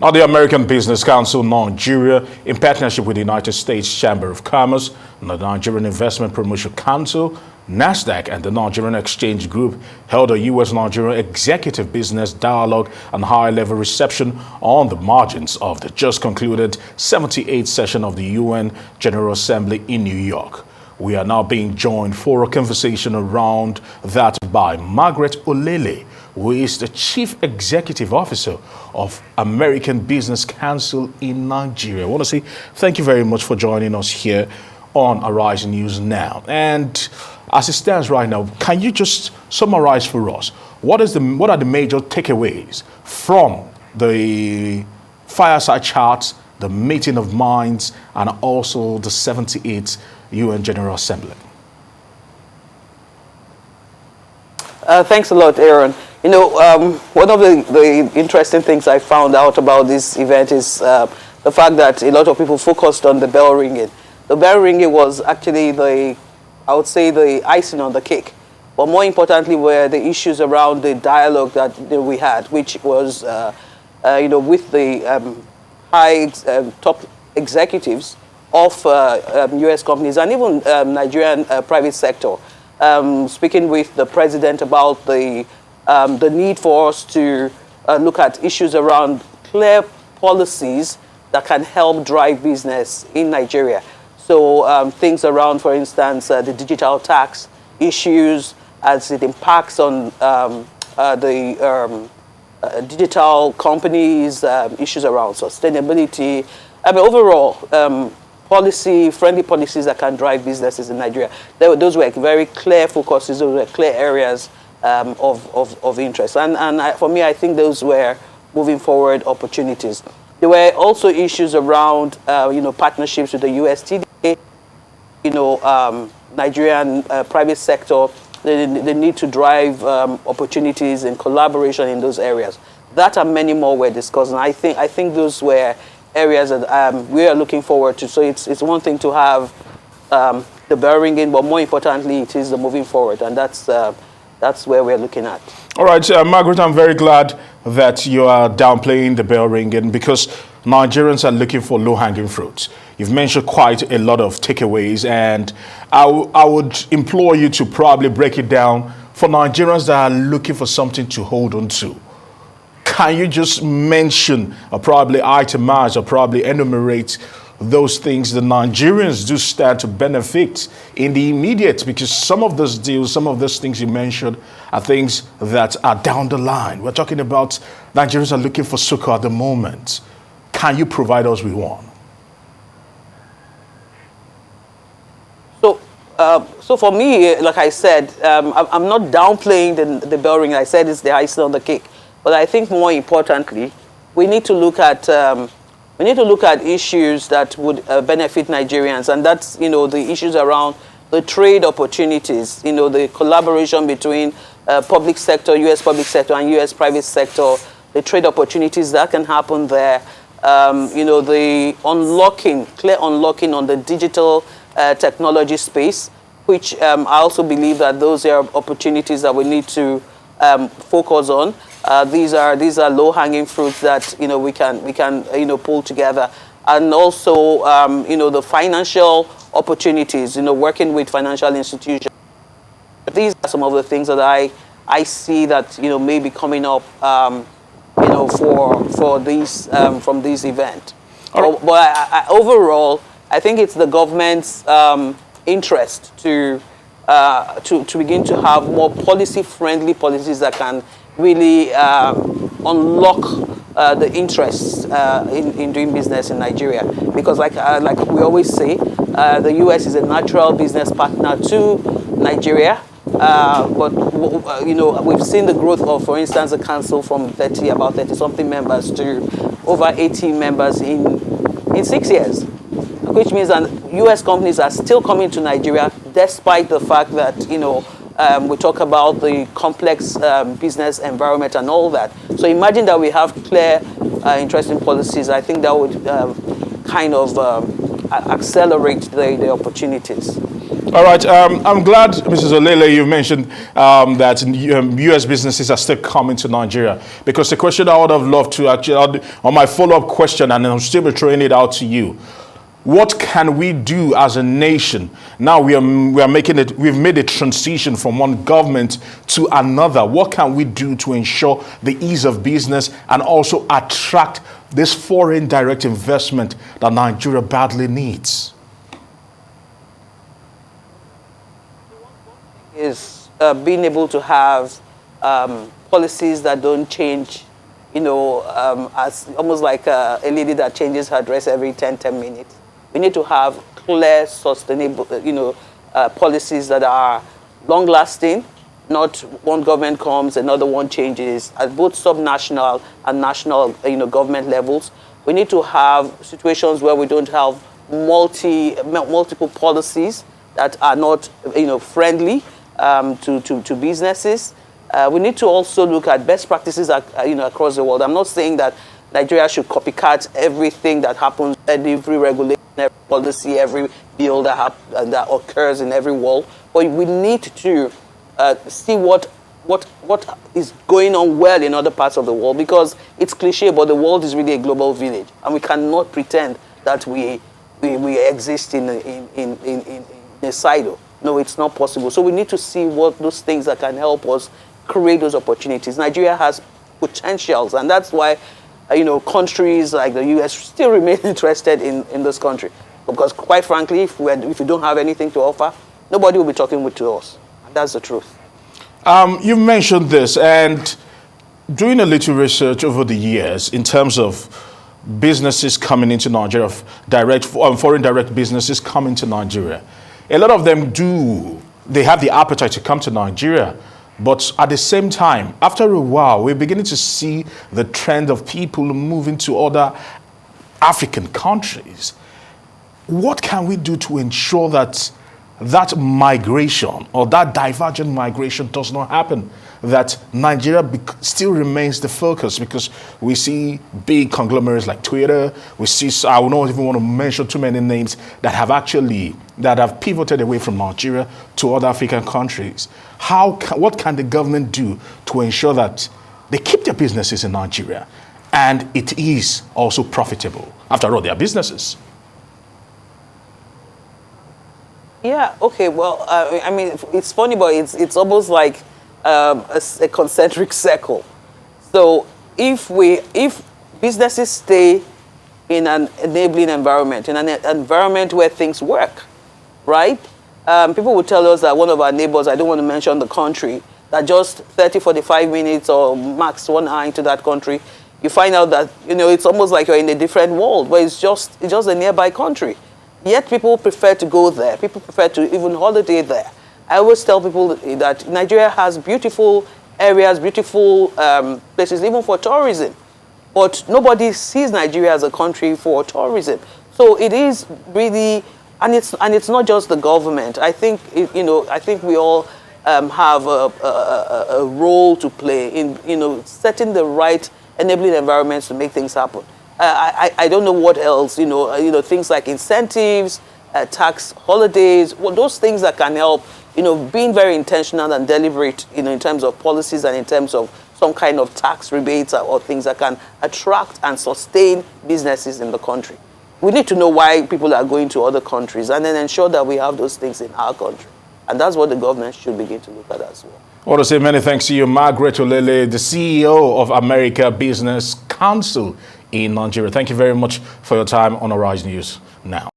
Now, the American Business Council Nigeria, in partnership with the United States Chamber of Commerce, the Nigerian Investment Promotion Council, NASDAQ, and the Nigerian Exchange Group, held a U.S.-Nigeria executive business dialogue and high-level reception on the margins of the just concluded 78th session of the UN General Assembly in New York. We are now being joined for a conversation around that by Margaret Olele, who is the Chief Executive Officer of American Business Council in Nigeria. I want to say thank you very much for joining us here on Arise News Now. And as it stands right now, can you just summarize for us what are the major takeaways from the fireside chats, the meeting of minds, and also the 78th UN General Assembly? Thanks a lot, Aaron. You know, one of the interesting things I found out about this event is the fact that a lot of people focused on the bell ringing. The bell ringing was actually I would say the icing on the cake. But more importantly were the issues around the dialogue that we had, which was, you know, with the top executives of U.S. companies and even Nigerian private sector, speaking with the president about the need for us to look at issues around clear policies that can help drive business in Nigeria. So things around, for instance, the digital tax issues as it impacts on the digital companies, issues around sustainability. I mean, overall, friendly policies that can drive businesses in Nigeria. Those were very clear focuses, those were clear areas of interest. And for me, I think those were moving forward opportunities. There were also issues around, you know, partnerships with the USTDA, you know, Nigerian private sector, the need to drive opportunities and collaboration in those areas. That and many more were discussed, and I think those were areas that we are looking forward to. So it's one thing to have the bell ringing, but more importantly, it is the moving forward, and that's where we're looking at. All right, Margaret, I'm very glad that you are downplaying the bell ringing because Nigerians are looking for low-hanging fruits. You've mentioned quite a lot of takeaways, and I would implore you to probably break it down for Nigerians that are looking for something to hold on to. Can you just mention or probably itemize or probably enumerate those things the Nigerians do stand to benefit in the immediate? Because some of those deals, some of those things you mentioned are things that are down the line. We're talking about Nigerians are looking for succor at the moment. Can you provide us with one? So for me, like I said, I'm not downplaying the bell ring. I said it's the icing on the cake. But I think more importantly, we need to look at issues that would benefit Nigerians, and that's, you know, the issues around the trade opportunities, you know, the collaboration between public sector, U.S. public sector, and U.S. private sector, the trade opportunities that can happen there, you know, the clear unlocking on the digital technology space, which I also believe that those are opportunities that we need to focus on. These are low-hanging fruits that, you know, we can you know, pull together, and also you know, the financial opportunities, you know, working with financial institutions. These are some of the things that I see that, you know, may be coming up, you know, for these from this event. Right. But overall, I think it's the government's interest to begin to have more policy-friendly policies that can really unlock the interests in doing business in Nigeria. Because like we always say, the U.S. is a natural business partner to Nigeria. But you know, we've seen the growth of, for instance, the council from about 30-something members to over 80 members in 6 years, which means that U.S. companies are still coming to Nigeria, despite the fact that, you know, we talk about the complex business environment and all that. So imagine that we have clear, interesting policies. I think that would kind of accelerate the opportunities. All right. I'm glad, Mrs. Olele, you mentioned that U.S. businesses are still coming to Nigeria, because the question I would have loved to actually, on my follow-up question, and I'll still be throwing it out to you. What can we do as a nation? Now we are making it, we've made a transition from one government to another. What can we do to ensure the ease of business and also attract this foreign direct investment that Nigeria badly needs? Is being able to have policies that don't change, as almost like a lady that changes her dress every 10 minutes. We need to have clear, sustainable, policies that are long-lasting. Not one government comes, another one changes at both subnational and national, government levels. We need to have situations where we don't have multiple policies that are not, friendly to businesses. We need to also look at best practices, across the world. I'm not saying that Nigeria should copycat everything that happens, every regulation, every policy, every bill that occurs in every world. But we need to see what is going on well in other parts of the world, because it's cliche, but the world is really a global village, and we cannot pretend that we exist in a silo. No, it's not possible. So we need to see what those things that can help us create those opportunities. Nigeria has potentials, and that's why countries like the US still remain interested in this country. Because quite frankly, if we don't have anything to offer, nobody will be talking to us. And that's the truth. You mentioned this, and doing a little research over the years in terms of businesses coming into Nigeria, foreign direct businesses coming to Nigeria, a lot of them they have the appetite to come to Nigeria. But at the same time, after a while, we're beginning to see the trend of people moving to other African countries. What can we do to ensure that that migration or that divergent migration does not happen, that Nigeria still remains the focus? Because we see big conglomerates like Twitter, we see, I would not even want to mention too many names that have pivoted away from Nigeria to other African countries. What can the government do to ensure that they keep their businesses in Nigeria and it is also profitable? After all, they are businesses. Yeah, okay, well, I mean, it's funny, but it's almost like a concentric circle. So if businesses stay in an enabling environment, in an environment where things work, right? People will tell us that one of our neighbors, I don't want to mention the country, that just 30, 45 minutes or max 1 hour into that country, you find out that, it's almost like you're in a different world, where it's just a nearby country. Yet people prefer to go there. People prefer to even holiday there. I always tell people that Nigeria has beautiful areas, beautiful places, even for tourism. But nobody sees Nigeria as a country for tourism. So it is really, and it's not just the government. I think I think we all have a role to play in setting the right enabling environments to make things happen. I don't know what else, things like incentives, tax holidays, those things that can help, being very intentional and deliberate, in terms of policies and in terms of some kind of tax rebates or things that can attract and sustain businesses in the country. We need to know why people are going to other countries and then ensure that we have those things in our country. And that's what the government should begin to look at as well. I want to say many thanks to you, Margaret Olele, the CEO of America Business Council in Nigeria. Thank you very much for your time on Arise News Now.